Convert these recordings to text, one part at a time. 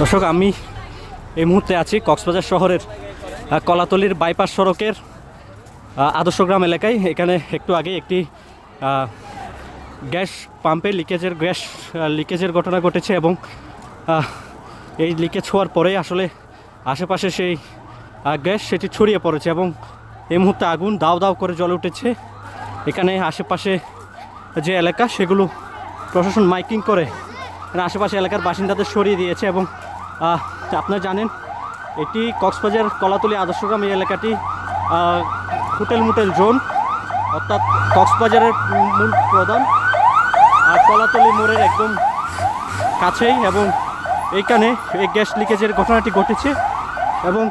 দর্শক, আমি এই মুহূর্তে আছি কক্সবাজার শহরের কলাতলির বাইপাস সড়কের আদর্শগ্রাম এলাকায়। এখানে একটু আগে একটি গ্যাস পাম্পে লিকেজের ঘটনা ঘটেছে এবং এই লিকেজ হওয়ার পরেই আসলে আশেপাশে সেই গ্যাস সেটি ছড়িয়ে পড়েছে এবং এই মুহূর্তে আগুন দাউ দাউ করে জ্বলে উঠেছে। এখানে আশেপাশে যে এলাকা সেগুলো প্রশাসন মাইকিং করে আশেপাশে এলাকার বাসিন্দাদের সরিয়ে দিয়েছে এবং আপনারা জানেন এটি কক্সবাজার কলাতলি আদর্শগ্রাম। এই এলাকাটি হোটেল জোন, অর্থাৎ কক্সবাজারের মূল প্রধান কলাতলি মোড়ের একদম কাছেই এবং এইখানে এই গ্যাস লিকেজের ঘটনাটি ঘটেছে এবং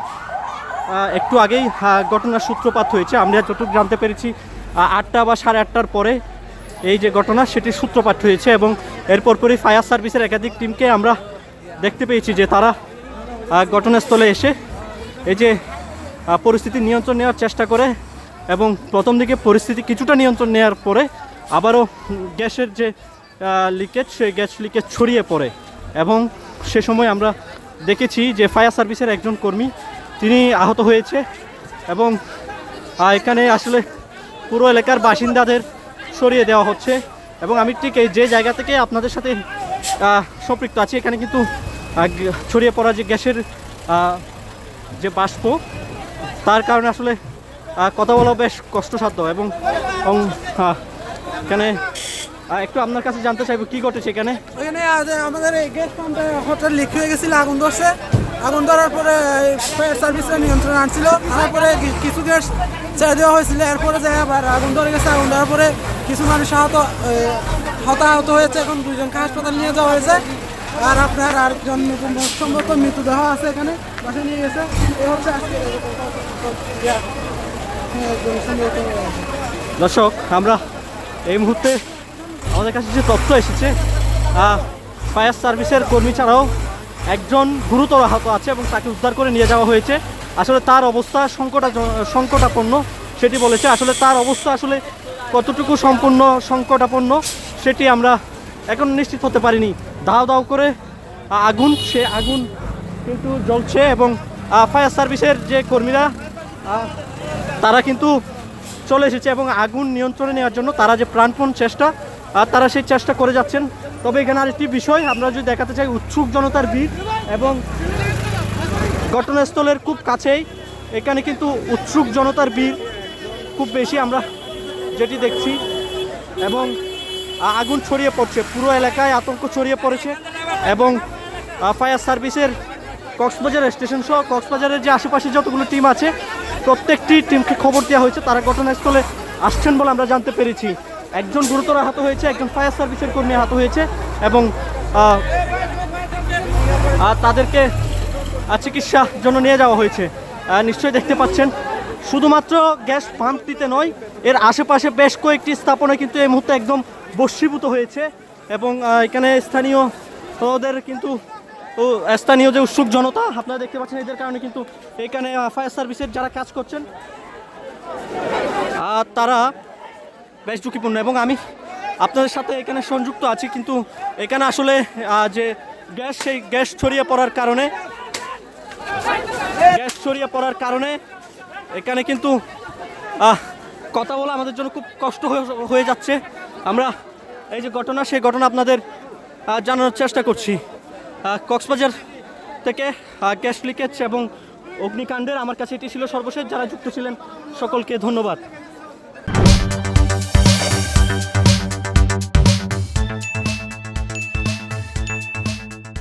একটু আগেই ঘটনার সূত্রপাত হয়েছে। আমরা যতটুকু জানতে পেরেছি 8টা বা 8:30টার পরে এই যে ঘটনা সেটির সূত্রপাত হয়েছে এবং এরপর পরই ফায়ার সার্ভিসের একাধিক টিমকে আমরা দেখতে পেয়েছি যে তারা ঘটনাস্থলে এসে এই যে পরিস্থিতি নিয়ন্ত্রণ নেওয়ার চেষ্টা করে এবং প্রথম দিকে পরিস্থিতি কিছুটা নিয়ন্ত্রণ নেওয়ার পরে আবারও গ্যাসের যে লিকেজ সেই গ্যাস লিকেজ ছড়িয়ে পড়ে এবং সে সময় আমরা দেখেছি যে ফায়ার সার্ভিসের একজন কর্মী তিনি আহত হয়েছে এবং এখানে আসলে পুরো এলাকার বাসিন্দাদের সরিয়ে দেওয়া হচ্ছে এবং আমি ঠিক এই যে জায়গা থেকে আপনাদের সাথে সম্পৃক্ত আছি এখানে কিন্তু ছড়িয়ে পড়া যে গ্যাসের যে বাষ্প তার কারণে আসলে কথা বলা বেশ কষ্টসাধ্য এবং এখানে একটু আপনার কাছে জানতে চাইবো কি ঘটেছে এখানে। আমাদের এই গ্যাস পাম্পে হোটেল লিক হয়ে গেছিল, আগুন ধরছে। আগুন ধরার পরে ফায়ার সার্ভিসের নিয়ন্ত্রণ আনছিল, তারপরে কিছু গ্যাস ছেড়ে দেওয়া হয়েছিল। এরপরে যে আবার আগুন ধরে গেছে, আগুন ধরার পরে কিছু মানুষ হতাহত হয়েছে। এখন 2 জনকে হাসপাতাল নিয়ে যাওয়া হয়েছে আর আপনার আরেকজন সম্ভবত মৃতদেহ আছে এখানে বাসায় নিয়ে গেছে। এই হচ্ছে দর্শক, আমরা এই মুহূর্তে আমাদের কাছে যে তথ্য এসেছে ফায়ার সার্ভিসের কর্মী ছাড়াও একজন গুরুতর আহত আছে এবং তাকে উদ্ধার করে নিয়ে যাওয়া হয়েছে। আসলে তার অবস্থা সংকটাপন্ন সেটি বলেছে। আসলে তার অবস্থা আসলে কতটুকু সম্পূর্ণ সংকটাপন্ন সেটি আমরা এখন নিশ্চিত হতে পারিনি। দাও দাও করে আগুন কিন্তু জ্বলছে এবং ফায়ার সার্ভিসের যে কর্মীরা তারা কিন্তু চলে এসেছে এবং আগুন নিয়ন্ত্রণে নেওয়ার জন্য তারা যে প্রাণপণ চেষ্টা তারা সেই চেষ্টা করে যাচ্ছেন। তবে এখানে আরেকটি বিষয় আমরা যদি দেখাতে চাই, উৎসুক জনতার ভিড় এবং ঘটনাস্থলের খুব কাছেই এখানে কিন্তু উৎসুক জনতার ভিড় খুব বেশি আমরা যেটি দেখছি এবং আগুন ছড়িয়ে পড়ছে, পুরো এলাকায় আতঙ্ক ছড়িয়ে পড়েছে এবং ফায়ার সার্ভিসের কক্সবাজার স্টেশন সহ কক্সবাজারের যে আশেপাশে যতগুলো টিম আছে প্রত্যেকটি টিমকে খবর দেওয়া হয়েছে, তারা ঘটনাস্থলে আসছেন বলে আমরা জানতে পেরেছি। একজন গুরুতর আহত হয়েছে, একজন ফায়ার সার্ভিসের কর্মী আহত হয়েছে এবং তাদেরকে চিকিৎসার জন্য নিয়ে যাওয়া হয়েছে। নিশ্চয়ই দেখতে পাচ্ছেন শুধুমাত্র গ্যাস পাম্পটিতে নয়, এর আশেপাশে বেশ কয়েকটি স্থাপনা কিন্তু এই মুহূর্তে একদম বশীভূত হয়েছে এবং এখানে স্থানীয় যে উৎসুক জনতা আপনারা দেখতে পাচ্ছেন, এদের কারণে কিন্তু এখানে ফায়ার সার্ভিসের যারা কাজ করছেন তারা বেশ ঝুঁকিপূর্ণ এবং আমি আপনাদের সাথে এখানে সংযুক্ত আছি। কিন্তু এখানে আসলে যে সেই গ্যাস ছড়িয়ে পড়ার কারণে এখানে কিন্তু কথা বলা আমাদের জন্য খুব কষ্ট হয়ে যাচ্ছে। আমরা এই যে সেই ঘটনা আপনাদের জানানোর চেষ্টা করছি। কক্সবাজার থেকে গ্যাস লিকেজ এবং অগ্নিকাণ্ডের আমার কাছে এটি ছিল সর্বশেষ। যারা যুক্ত ছিলেন সকলকে ধন্যবাদ।